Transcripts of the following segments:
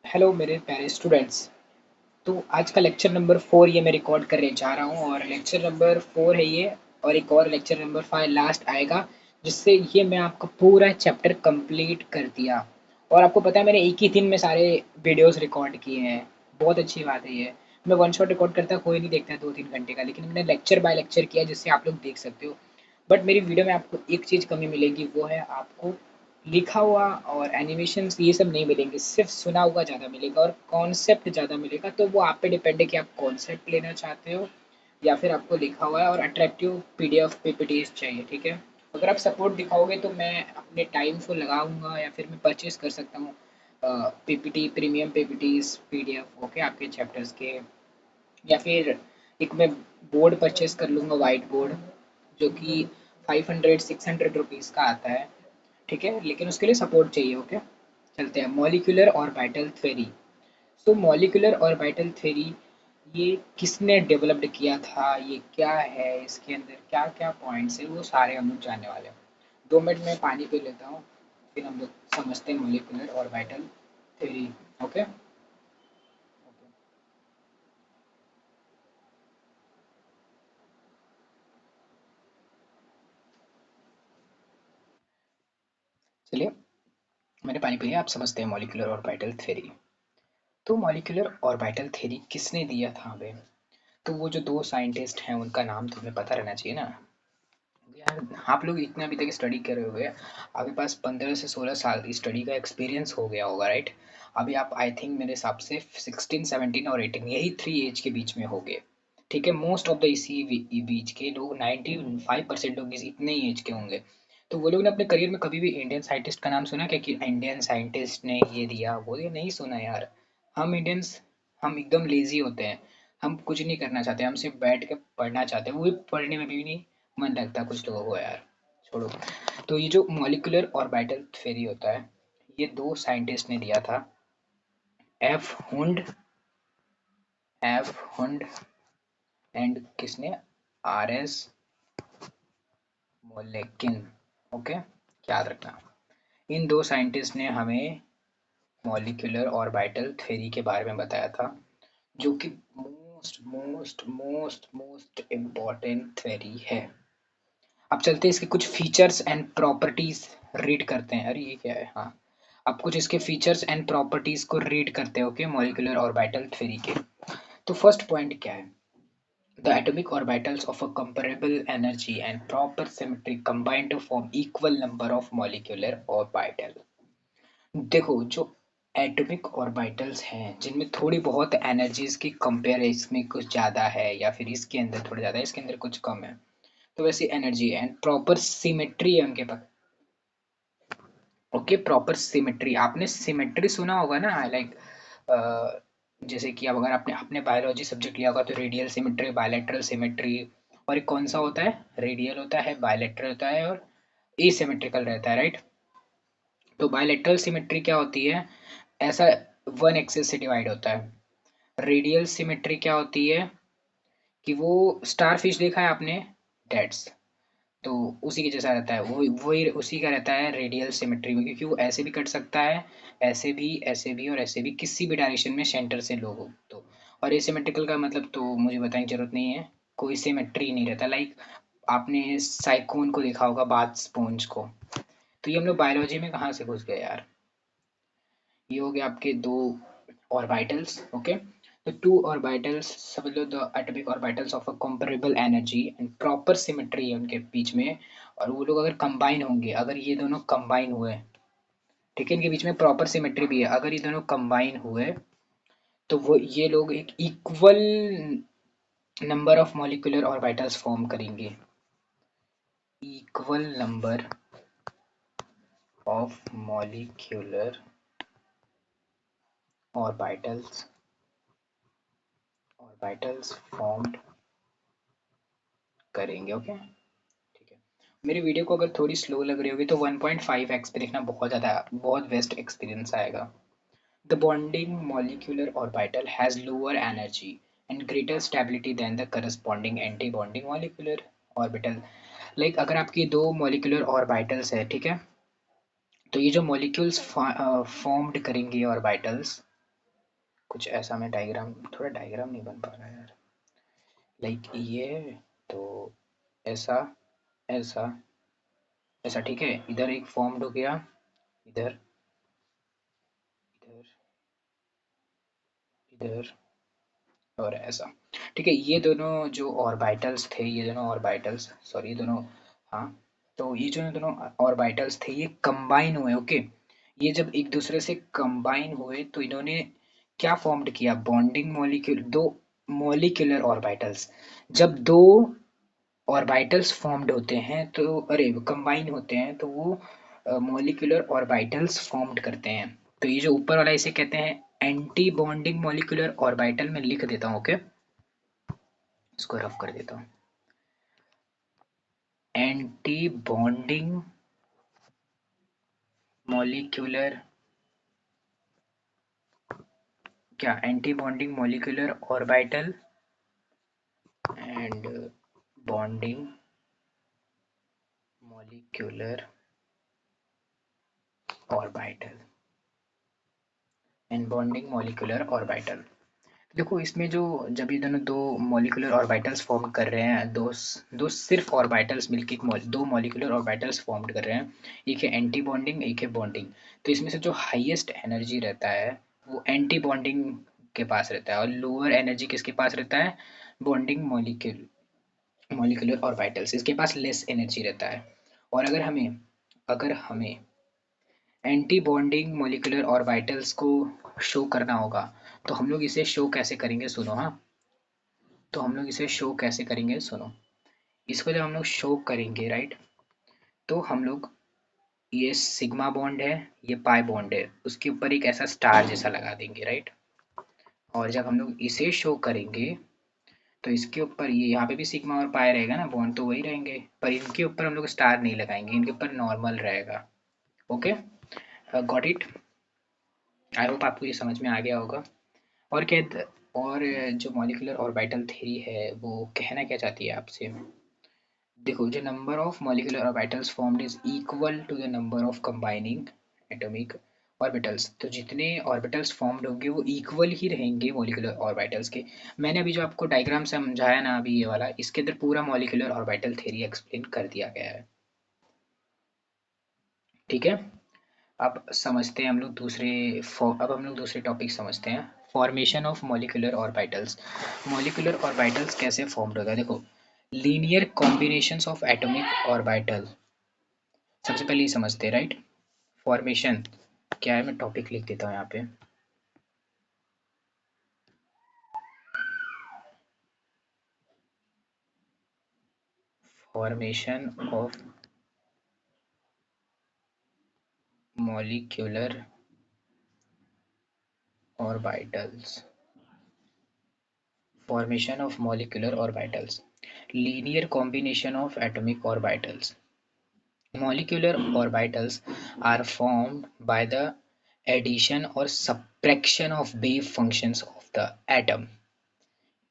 Hello मेरे प्यारे students. तो आज का लेक्चर नंबर 4 ये मैं रिकॉर्ड करने जा रहा हूँ और लेक्चर नंबर 4 है ये। और एक और लेक्चर नंबर 5 लास्ट आएगा, जिससे ये मैं आपका पूरा चैप्टर कंप्लीट कर दिया। और आपको पता है मैंने एक ही दिन में सारे वीडियोस रिकॉर्ड किए हैं। बहुत अच्छी बात है ये। मैं वन शॉट रिकॉर्ड करता कोई नहीं देखता 2-3 घंटे का, लेकिन मैंने लेक्चर बाय लेक्चर किया जिससे आप लोग देख सकते हो। बट मेरी वीडियो में आपको एक चीज़ कमी मिलेगी, वो है आपको लिखा हुआ और एनिमेशंस ये सब नहीं मिलेंगे, सिर्फ सुना हुआ ज़्यादा मिलेगा और कॉन्सेप्ट ज़्यादा मिलेगा। तो वो आप पे डिपेंड है कि आप कॉन्सेप्ट लेना चाहते हो या फिर आपको लिखा हुआ है और अट्रैक्टिव पीडीएफ पीपीटीज चाहिए। ठीक है, अगर आप सपोर्ट दिखाओगे तो मैं अपने टाइम को लगाऊंगा या फिर मैं परचेज कर सकता हूँ PPT, premium PPTs PDF okay आपके चैप्टर्स के। या फिर एक मैं बोर्ड परचेज कर लूँगा, वाइट बोर्ड, जो कि 500-600 रुपीज़ का आता है। ठीक है, लेकिन उसके लिए सपोर्ट चाहिए। ओके, चलते हैं मॉलिक्यूलर ऑर्बिटल थ्योरी। सो मॉलिक्यूलर ऑर्बिटल थ्योरी ये किसने डेवलप्ड किया था, ये क्या है, इसके अंदर क्या क्या पॉइंट्स है, वो सारे हम लोग जानने वाले हैं। 2 मिनट में पानी पी लेता हूँ, फिर हम लोग समझते हैं मॉलिक्यूलर ऑर्बिटल थ्योरी। ओके, चलिए मैंने पानी पी लिया, आप समझते हैं मॉलिक्यूलर ऑर्बिटल थ्योरी। तो मॉलिक्यूलर ऑर्बिटल थ्योरी किसने दिया था हमें? तो वो जो दो साइंटिस्ट हैं उनका नाम तुम्हें पता रहना चाहिए ना यार। आप लोग इतना अभी तक स्टडी कर रहे हो, आपके पास 15 से 16 साल स्टडी का एक्सपीरियंस हो गया होगा, राइट? अभी आप आई थिंक मेरे हिसाब से 16, 17 और 18 यही 3 एज के बीच में हो गए। ठीक है, मोस्ट ऑफ द इसी बीच के लोग 95% लोग इतने ही एज के होंगे। तो वो लोग ने अपने करियर में कभी भी इंडियन साइंटिस्ट का नाम सुना क्या, कि इंडियन साइंटिस्ट ने ये दिया वो दिया? नहीं सुना यार। हम इंडियंस हम एकदम लेजी होते हैं। हम कुछ नहीं करना चाहते, हम सिर्फ बैठ के पढ़ना चाहते हैं, वो भी पढ़ने में भी नहीं मन लगता कुछ लोगों को यार। छोड़ो। तो ये जो मॉलिक्यूलर ऑर्बिटल थ्योरी होता है, ये दो साइंटिस्ट ने दिया था। F Hund F Hund and किसने? R S Mulliken. ओके, याद रखना। इन दो साइंटिस्ट ने हमें मॉलिक्यूलर ऑर्बिटल थ्योरी के बारे में बताया था, जो कि most most most most important theory है। अब चलते हैं इसके कुछ फीचर्स एंड प्रॉपर्टीज रीड करते हैं। अरे ये क्या है, हाँ। अब कुछ इसके फीचर्स एंड प्रॉपर्टीज को रीड करते हैं, ओके, मॉलिक्यूलर ऑर्बिटल थ्योरी के। तो फर्स्ट पॉइंट क्या है? The atomic orbitals of a comparable energy and proper symmetry combine to form equal number of molecular orbital. देखो, जो एटॉमिक ऑर्बिटल्स हैं जिनमें थोड़ी बहुत एनर्जीज की कंपेयर इसमें कुछ ज़्यादा है, या फिर इसके अंदर थोड़ा ज़्यादा है इसके अंदर कुछ कम है, तो वैसी एनर्जी है एंड प्रॉपर सिमेट्री है उनके पास। ओके, प्रॉपर सिमेट्री, आपने सिमेट्री सुना होगा ना, लाइक जैसे कि अब अगर आपने आपने बायोलॉजी सब्जेक्ट लिया होगा तो रेडियल सिमेट्री, बायलैटरल सिमेट्री। और एक कौन सा होता है? रेडियल होता है, बायलैटरल होता है और एसिमेट्रिकल रहता है, राइट? तो बायलैटरल सिमेट्री क्या होती है? ऐसा वन एक्सिस से डिवाइड होता है। रेडियल सिमेट्री क्या होती है? कि वो स्टार फिश देखा है आपने? डेट्स, तो उसी के जैसा रहता है, वही वही उसी का रहता है रेडियल सिमेट्री में, क्योंकि वो ऐसे भी कट सकता है, ऐसे भी और ऐसे भी, किसी भी डायरेक्शन में सेंटर से लो हो तो। और एसिमेट्रिकल का मतलब तो मुझे बताने की जरूरत नहीं है, कोई सिमेट्री नहीं रहता। लाइक आपने साइकोन को देखा होगा, बाथ स्पॉन्ज को। तो ये हम लोग बायोलॉजी में कहाँ से घुस गए यार। ये हो गया आपके दो ऑर्बिटल्स, ओके। तो टू ऑर्बिटल्स, समझ लो the atomic orbitals of a comparable energy and proper symmetry है उनके बीच में। और वो लोग अगर कंबाइन होंगे, अगर ये दोनों कंबाइन हुए, ठीक है, इनके बीच में प्रॉपर सिमेट्री भी है, अगर ये दोनों कंबाइन हुए तो वो ये लोग एक equal number of molecular orbitals form करेंगे। Equal number of molecular orbitals orbitals formed करेंगे, ओके। ठीक है, मेरी वीडियो को अगर थोड़ी स्लो लग रही होगी तो 1.5x पे देखना, बहुत ज़्यादा बहुत बेस्ट एक्सपीरियंस आएगा। The bonding molecular orbital has lower energy and greater stability than the corresponding anti bonding molecular orbital. Like अगर आपकी दो मॉलिक्यूलर ऑर्बिटल्स है, ठीक है, तो ये जो मॉलिक्यूल्स फॉर्म्ड करेंगे ऑर्बिटल्स, कुछ ऐसा मैं डायग्राम, थोड़ा डायग्राम नहीं बन पा रहा है यार, लाइक ये है, तो ऐसा ऐसा ऐसा, ठीक है, इधर एक फॉर्म्ड हो गया, इधर इधर इधर और ऐसा, ठीक है। ये दोनों जो ऑर्बिटल्स थे, ये दोनों ऑर्बिटल्स, सॉरी ये दोनों, हाँ, तो ये जो दोनों ऑर्बिटल्स थे ये कंबाइन हुए, ओके। ये जब एक दूसरे से कंबाइन हुए तो इन्होंने क्या फॉर्म्ड किया, बॉन्डिंग मॉलिक्यूल, दो मॉलिक्यूलर ऑर्बिटल्स। जब दो ऑर्बिटल्स फॉर्म्ड होते हैं तो, अरे कंबाइन होते हैं तो वो मॉलिक्यूलर ऑर्बिटल्स फॉर्म्ड करते हैं। तो ये जो ऊपर वाला इसे कहते हैं एंटी बॉन्डिंग मॉलिक्यूलर ऑर्बिटल, मैं लिख देता हूँ, ओके, इसको रफ कर देता हूँ। एंटी बॉन्डिंग मॉलिक्यूलर, क्या, anti bonding molecular orbital and bonding molecular orbital and bonding molecular orbital. देखो इसमें जो, जब ये दोनों दो मॉलिक्यूलर ऑर्बिटल्स फॉर्म कर रहे हैं, दो दो सिर्फ ऑर्बिटल्स मिलके दो मॉलिक्यूलर ऑर्बिटल्स फॉर्म कर रहे हैं, एक है एंटी बॉन्डिंग एक है बॉन्डिंग, तो इसमें से जो हाईएस्ट एनर्जी रहता है वो एंटी बॉन्डिंग के पास रहता है, और लोअर एनर्जी किसके पास रहता है, बॉन्डिंग मॉलिक्यूलर ऑर्बिटल्स, इसके पास लेस एनर्जी रहता है। और अगर हमें एंटी बॉन्डिंग मॉलिक्यूलर ऑर्बिटल्स को शो करना होगा, तो हम लोग इसे शो कैसे करेंगे, सुनो, हाँ, तो हम लोग इसे शो कैसे करेंगे, सुनो, इसको जब हम लोग शो करेंगे, राइट, तो हम लोग, ये सिग्मा बॉन्ड है, ये पाई बॉन्ड है, उसके ऊपर एक ऐसा स्टार जैसा लगा देंगे, राइट। और जब हम लोग इसे शो करेंगे तो इसके ऊपर, ये यहाँ पे भी सिग्मा और पाई रहेगा ना, बॉन्ड तो वही रहेंगे, पर इनके ऊपर हम लोग स्टार नहीं लगाएंगे, इनके ऊपर नॉर्मल रहेगा, okay. Got it, I hope आपको ये समझ में आ गया होगा। और क्या, और जो मॉलिक्यूलर ऑर्बिटल थ्योरी है वो कहना क्या चाहती है आपसे, देखो, जो number of molecular orbitals formed is equal to the number of combining atomic orbitals, तो जितने ऑर्बिटल्स फॉर्म्ड होंगे वो इक्वल ही रहेंगे मॉलिक्यूलर ऑर्बिटल्स के। मैंने अभी जो आपको डायग्राम समझाया ना अभी, ये वाला, इसके अंदर पूरा मॉलिक्यूलर ऑर्बिटल थ्योरी एक्सप्लेन कर दिया गया है, ठीक है। अब समझते हैं हम लोग अब हम लोग दूसरे टॉपिक समझते हैं, formation of molecular orbitals. Molecular orbitals कैसे फॉर्म्ड होता है, देखो, linear combinations of atomic orbital, सबसे पहले ये समझते हैं, राइट। फॉर्मेशन क्या है, मैं टॉपिक लिख देता हूँ यहाँ पे, formation of molecular orbitals, formation of molecular orbitals, linear combination of atomic orbitals. Molecular orbitals are formed by the addition or subtraction of wave functions of the atom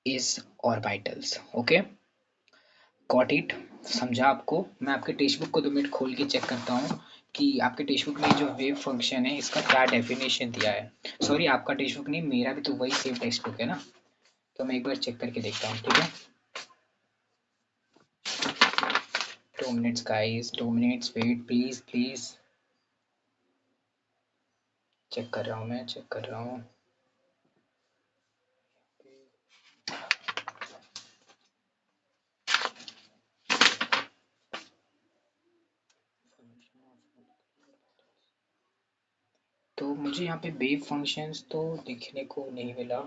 is orbitals, okay, got it, समझा आपको। मैं आपके text book को 2 minute खोल के check करता हूँ कि आपके टेक्स्ट बुक में जो वेव फंक्शन है इसका क्या डेफिनेशन दिया है। सॉरी, आपका टेक्स्ट बुक नहीं, मेरा भी तो वही सेम टेक्स्ट बुक है ना, तो मैं एक बार चेक करके देखता हूँ, ठीक है। 2 minutes guys, 2 minutes wait please please, check कर रहा हूँ, मैं चेक कर रहा हूँ। तो मुझे यहाँ पे वेव फंक्शंस तो दिखने को नहीं मिला।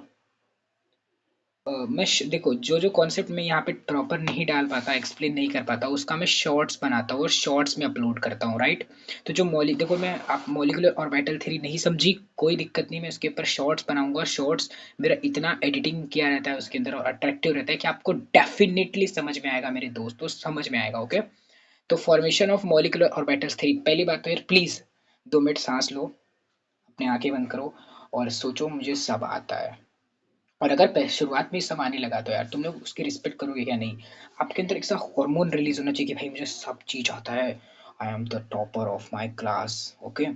मैं देखो, जो जो कॉन्सेप्ट मैं यहाँ पे प्रॉपर नहीं डाल पाता, एक्सप्लेन नहीं कर पाता, उसका मैं शॉर्ट्स बनाता हूँ और शॉर्ट्स में अपलोड करता हूँ, राइट। तो जो देखो, मैं, आप मॉलिक्यूलर ऑर्बिटल थ्योरी नहीं समझी, कोई दिक्कत नहीं, मैं उसके ऊपर शॉर्ट्स बनाऊंगा। शॉर्ट्स मेरा इतना एडिटिंग किया रहता है उसके अंदर और अट्रैक्टिव रहता है कि आपको डेफिनेटली समझ में आएगा मेरे दोस्तों, समझ में आएगा, ओके। तो formation of molecular orbitals theory, पहली बात तो यार प्लीज 2 मिनट सांस लो, अपने आंखें बंद करो और सोचो मुझे सब आता है। और अगर शुरुआत में सब आने लगा तो यार तुम लोग उसकी रिस्पेक्ट करोगे क्या, नहीं। आपके अंदर एक सा हार्मोन रिलीज होना चाहिए कि भाई मुझे सब चीज आता है, I am the topper of my class, okay,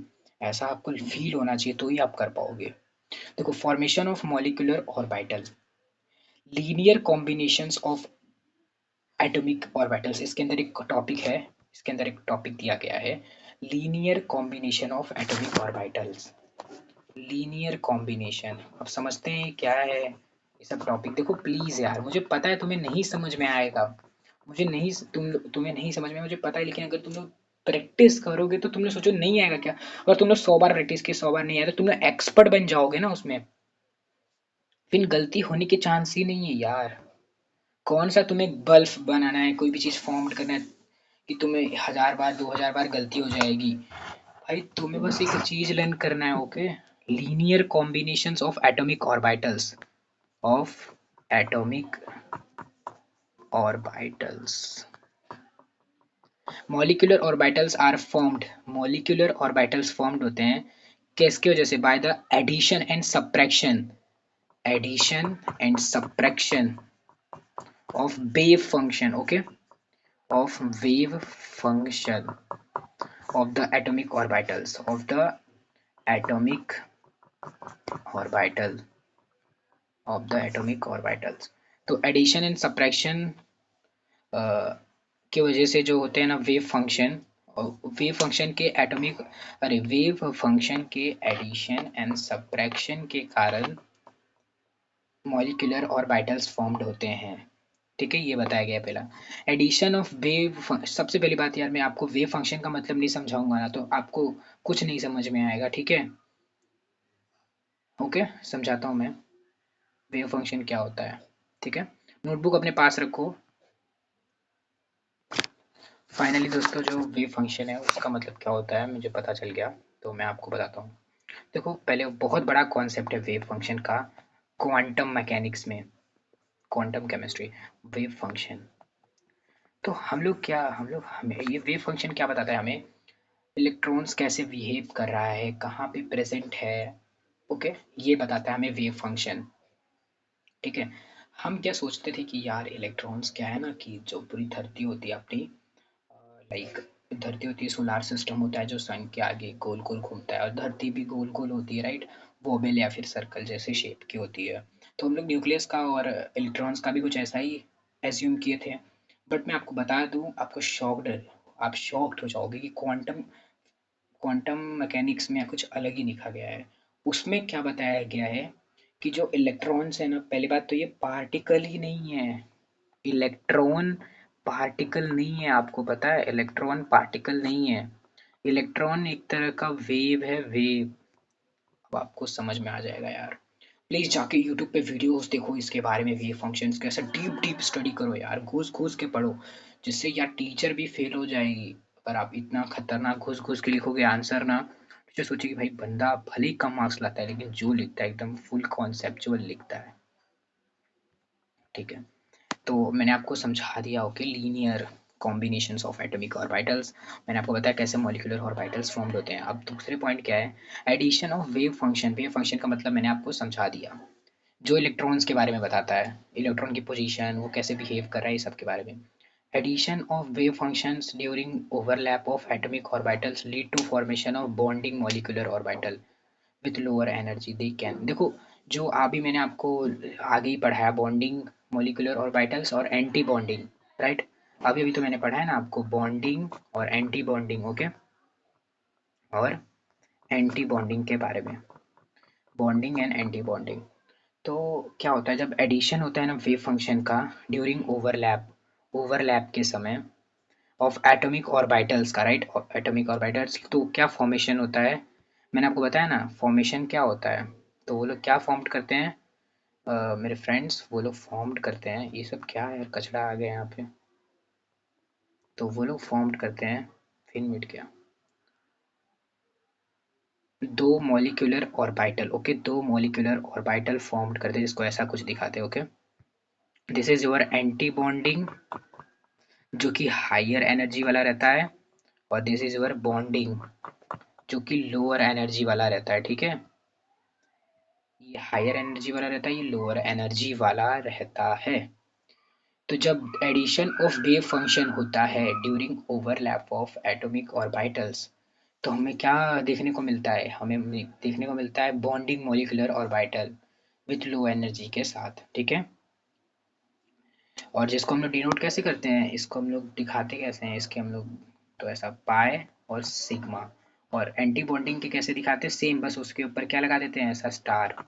ऐसा आपको फील होना चाहिए तो ही आप कर पाओगे। देखो, formation of molecular orbital, linear combinations of atomic orbitals, इसके अंदर एक टॉपिक है, इसके अंदर एक टॉपिक दिया गया है, linear combination of atomic orbitals. Linear combination, अब समझते हैं क्या है ये सब टॉपिक। देखो प्लीज यार, मुझे पता है तुम्हें नहीं समझ में आएगा, मुझे नहीं, तुम्हें नहीं समझ में, मुझे पता है, लेकिन अगर तुम लोग प्रैक्टिस करोगे तो तुम लोग सोचो नहीं आएगा क्या। अगर तुम लोग 100 बार प्रैक्टिस की 100 बार नहीं आया तो तुम लोग एक्सपर्ट बन जाओगे ना उसमें, फिर गलती होने के चांस ही नहीं है यार। कौन सा तुम्हें बल्ब बनाना है, कोई भी चीज फॉर्म करना है कि तुम्हें 1000 बार 2000 बार गलती हो जाएगी। भाई तुम्हें बस एक चीज लर्न करना है, okay. Linear combinations of atomic orbitals, of atomic orbitals. Molecular orbitals are formed, molecular orbitals formed होते हैं किसकी वजह से, by the addition and subtraction, addition and subtraction of wave function, okay, of wave function of the atomic orbitals, of the atomic orbital, of the atomic orbitals। तो addition and subtraction की वजह से जो होते हैं ना वेव फंक्शन, वेव फंक्शन के atomic, अरे वेव फंक्शन के एडिशन एंड सब्ट्रैक्शन के कारण मॉलिक्यूलर ऑर्बिटल्स फॉर्म्ड होते हैं। ठीक है, ये बताया गया पहला। एडिशन ऑफ वेव, सबसे पहली बात यार, मैं आपको वेव फंक्शन का मतलब नहीं समझाऊंगा ना तो आपको कुछ नहीं समझ में आएगा, ठीक है। ओके, समझाता हूँ मैं वेव फंक्शन क्या होता है, ठीक है। नोटबुक अपने पास रखो। फाइनली दोस्तों, जो वेव फंक्शन है उसका मतलब क्या होता है मुझे पता चल गया, तो मैं आपको बताता हूँ। देखो, पहले बहुत बड़ा कॉन्सेप्ट है वेव फंक्शन का, क्वांटम मैकेनिक्स में, क्वांटम केमिस्ट्री, वेव फंक्शन। तो हमें ये वेव फंक्शन क्या बताता है हमें, इलेक्ट्रॉन्स कैसे बिहेव कर रहा है, कहाँ पे प्रेजेंट है, ओके, ये बताता है हमें वेव फंक्शन, ठीक है। हम क्या सोचते थे कि यार इलेक्ट्रॉन्स क्या है ना, कि जो पूरी धरती होती है अपनी, लाइक धरती होती है, सोलार सिस्टम होता है जो सन के आगे गोल गोल घूमता है, और धरती भी गोल गोल होती है, राइट, वोबेल या फिर सर्कल जैसे शेप की होती है। तो हम लोग न्यूक्लियस का और इलेक्ट्रॉन्स का भी कुछ ऐसा ही एज्यूम किए थे। बट मैं आपको बता दूं, आपको शॉक्ड, आप शॉक्ड हो जाओगे कि क्वांटम, क्वांटम मैकेनिक्स में कुछ अलग ही लिखा गया है। उसमें क्या बताया गया है कि जो इलेक्ट्रॉन्स है ना, पहली बात तो ये पार्टिकल ही नहीं है, इलेक्ट्रॉन पार्टिकल नहीं है, आपको पता है इलेक्ट्रॉन पार्टिकल नहीं है, इलेक्ट्रॉन एक तरह का वेव है, वेव। अब आपको समझ में आ जाएगा यार। प्लीज जाके यूट्यूब पे वीडियोस देखो इसके बारे में, वेव फंक्शंस कैसे डीप डीप स्टडी करो यार, घुस घुस के पढ़ो, जिससे यार टीचर भी फेल हो जाएगी अगर आप इतना खतरनाक घुस घुस के लिखोगे आंसर ना। टीचर सोचेगी भाई बंदा भले ही कम मार्क्स लाता है लेकिन जो लिखता है एकदम फुल कॉन्सेप्चुअल लिखता है, ठीक है। तो मैंने आपको समझा दिया, okay, linear combinations of atomic orbitals, मैंने आपको बताया कैसे मॉलिक्यूलर ऑर्बिटल्स फॉर्म्ड होते हैं। अब दूसरे पॉइंट क्या है, addition of wave function, wave function का मतलब मैंने आपको समझा दिया, जो इलेक्ट्रॉन्स के बारे में बताता है, इलेक्ट्रॉन की पोजीशन, वो कैसे बिहेव कर रहा है, ये सब के बारे में। Addition of wave functions during overlap of atomic orbitals lead to formation of bonding molecular orbital with lower energy, they can, देखो जो अभी मैंने आपको आगे ही पढ़ाया, बॉन्डिंग मॉलिक्यूलर ऑर्बिटल्स और एंटी बॉन्डिंग, राइट। अभी अभी तो मैंने पढ़ा है ना आपको बॉन्डिंग और एंटी बॉन्डिंग, ओके, और एंटी बॉन्डिंग के बारे में, बॉन्डिंग एंड एंटी बॉन्डिंग। तो क्या होता है जब एडिशन होता है ना वेव फंक्शन का ड्यूरिंग ओवरलैप, ओवरलैप के समय ऑफ एटॉमिक ऑर्बिटल्स का, राइट, एटॉमिक ऑर्बिटल्स, तो क्या फॉर्मेशन होता है, मैंने आपको बताया ना फॉर्मेशन क्या होता है। तो वो लोग क्या फॉर्म करते हैं, मेरे फ्रेंड्स, वो लोग फॉर्म्ड करते हैं, ये सब क्या है यार, कचरा आ गया यहाँ पे। तो वो लोग फॉर्म्ड करते हैं, फिर मिट गया, दो मॉलिक्यूलर ऑर्बिटल, ओके, दो मॉलिक्यूलर ऑर्बिटल फॉर्म्ड करते हैं, जिसको ऐसा कुछ दिखाते हैं, okay. This is your anti bonding, जो कि हायर एनर्जी वाला रहता है, और दिस इज योर बॉन्डिंग, जो कि लोअर एनर्जी वाला रहता है, ठीक है। ये हायर एनर्जी वाला रहता है, ये लोअर एनर्जी वाला रहता है। तो जब एडिशन ऑफ वेव फंक्शन होता है during overlap of atomic orbitals, तो हमें क्या देखने को मिलता है, हमें देखने को मिलता है bonding molecular orbital with low energy के साथ, ठीक है। और जिसको हम लोग डिनोट कैसे करते हैं, इसको हम लोग दिखाते कैसे हैं, इसके हम लोग तो ऐसा पाई और सिग्मा। और एंटी बॉन्डिंग के कैसे दिखाते हैं, सेम, बस उसके ऊपर क्या लगा देते हैं, ऐसा स्टार,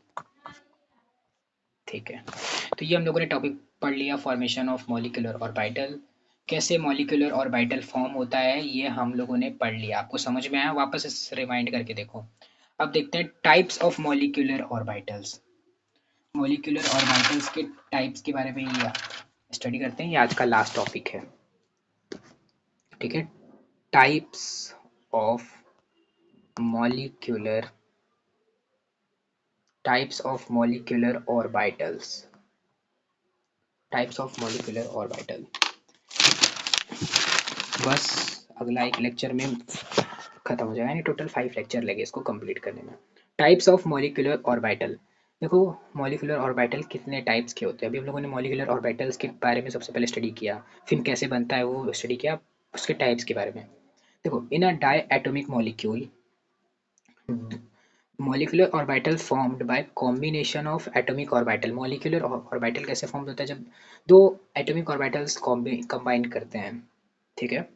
ठीक है। तो ये हम लोगों ने टॉपिक पढ़ लिया, फॉर्मेशन ऑफ मॉलिक्यूलर ऑर्बिटल, कैसे मॉलिक्यूलर ऑर्बिटल फॉर्म होता है ये हम लोगों ने पढ़ लिया। आपको समझ में आया, वापस इस रिमाइंड करके देखो। अब देखते हैं types of molecular orbitals. Molecular orbitals के टाइप्स के बारे में ये स्टडी करते हैं, ये आज का लास्ट टॉपिक है, ठीक है। Types of molecular types of molecular orbitals, types of molecular orbital. बस अगला एक लेक्चर में खत्म हो जाएगा, यानी टोटल 5 लेक्चर लगे इसको कंप्लीट करने में। Types of molecular orbital. देखो मॉलिक्यूलर ऑर्बिटल कितने टाइप्स के होते हैं, अभी हम लोगों ने मॉलिक्यूलर ऑर्बिटल्स के बारे में सबसे पहले स्टडी किया, फिर कैसे बनता है वो स्टडी किया, उसके टाइप्स के बारे में। देखो in a diatomic molecule, molecular orbital formed by combination of atomic orbital. Molecular orbital कैसे फॉर्म होता है, जब दो एटॉमिक ऑर्बिटल्स कंबाइन करते हैं, ठीक है।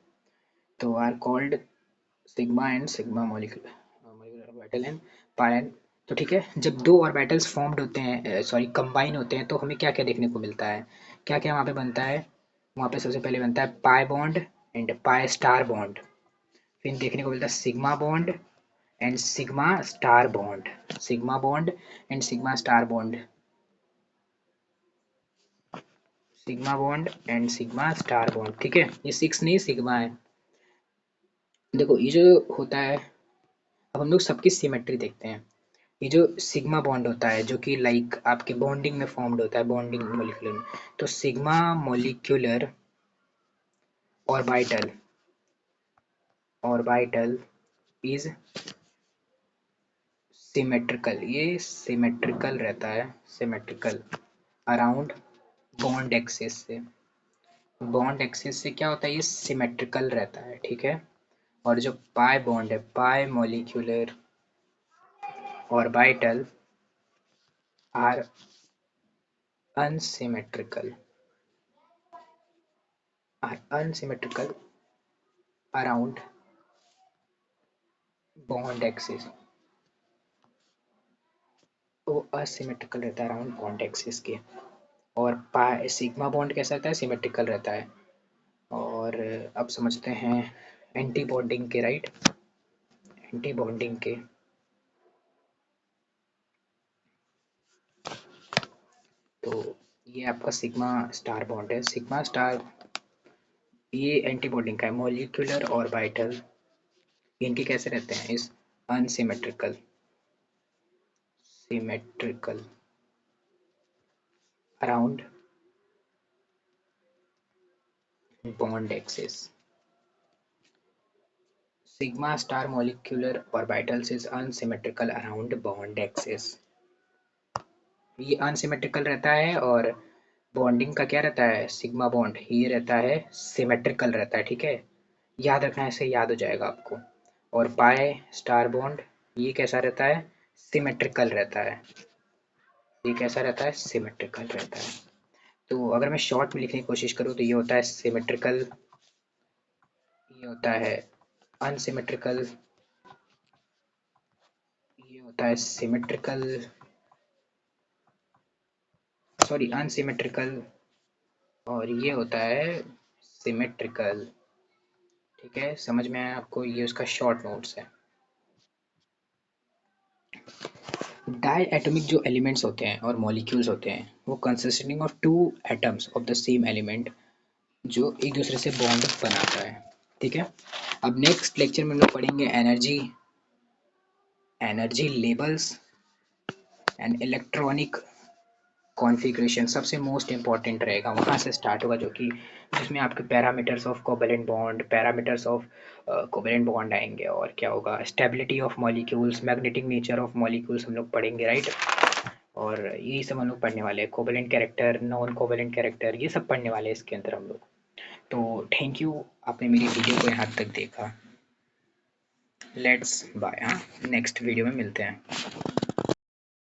तो are called sigma and sigma molecular orbital and pi. तो ठीक है, जब दो ऑर्बिटल्स फॉर्म्ड होते हैं, सॉरी कंबाइन होते हैं, तो हमें क्या क्या देखने को मिलता है, क्या क्या वहाँ पे बनता है। वहाँ पे सबसे पहले बनता है pi bond and pi star bond, फिर देखने को मिलता है sigma bond and sigma star bond, sigma bond and sigma star bond, sigma bond and sigma star bond, ठीक है। ये 6 नहीं सिग्मा है। देखो ये जो होता है, अब हम लोग सबकी सिमेट्री देखते हैं। ये जो सिग्मा बॉन्ड होता है जो कि लाइक आपके बॉन्डिंग में फॉर्म्ड होता है, बॉन्डिंग मॉलिक्यूलर में, तो sigma molecular orbital, orbital is symmetrical, ये सिमेट्रिकल रहता है, सिमेट्रिकल अराउंड बॉन्ड एक्सिस से, बॉन्ड एक्सिस से क्या होता है, ये सिमेट्रिकल रहता है, ठीक है। और जो पाई बॉन्ड है, pi molecular orbital are unsymmetrical, are unsymmetrical around bond axis, वो असिमेट्रिकल रहता है अराउंड बॉन्ड एक्सिस के। और पाई सिग्मा बॉन्ड कैसा रहता है, सिमेट्रिकल रहता है। और अब समझते हैं एंटी बॉन्डिंग के, राइट, एंटी बॉन्डिंग के। तो ये आपका सिग्मा स्टार बॉन्ड है, सिग्मा स्टार, ये एंटी बॉन्डिंग का है। मॉलिक्यूलर ऑर्बिटल इनके कैसे रहते हैं, इस unsymmetrical, symmetrical around bond axis. Sigma star molecular orbitals is unsymmetrical around bond axis, ये अनसिमेट्रिकल रहता है। और बॉन्डिंग का क्या रहता है, सिग्मा बॉन्ड ये रहता है सिमेट्रिकल रहता है, ठीक है। याद रखना, ऐसे याद हो जाएगा आपको। और पाई स्टार बॉन्ड ये कैसा रहता है, सिमेट्रिकल रहता है, ये कैसा रहता है, सिमेट्रिकल रहता है। तो अगर मैं शॉर्ट में लिखने की कोशिश करूँ तो ये होता है सिमेट्रिकल, ये होता है अनसिमेट्रिकल, ये होता है सिमेट्रिकल, सॉरी अनसिमेट्रिकल, और ये होता है सिमेट्रिकल, ठीक है। समझ में आया आपको, ये उसका शॉर्ट नोट्स है। डाई एटॉमिक जो एलिमेंट्स होते हैं और मॉलिक्यूल्स होते हैं, वो consisting of two atoms of the same element, जो एक दूसरे से बॉन्ड बनाता है, ठीक है। अब नेक्स्ट लेक्चर में हम लोग पढ़ेंगे energy, energy levels and electronic configuration, सबसे मोस्ट इंपॉर्टेंट रहेगा, वहाँ से स्टार्ट होगा, जो कि जिसमें आपके parameters of covalent bond, parameters of covalent bond आएंगे, और क्या होगा, stability of molecules, magnetic nature of molecules हम लोग पढ़ेंगे, राइट। और यही सब हम लोग पढ़ने वाले हैं, covalent character, non covalent character, ये सब पढ़ने वाले हैं इसके अंदर हम लोग। तो थैंक यू, आपने मेरी वीडियो को यहाँ तक देखा। Let's bye. हाँ, नेक्स्ट वीडियो में मिलते हैं।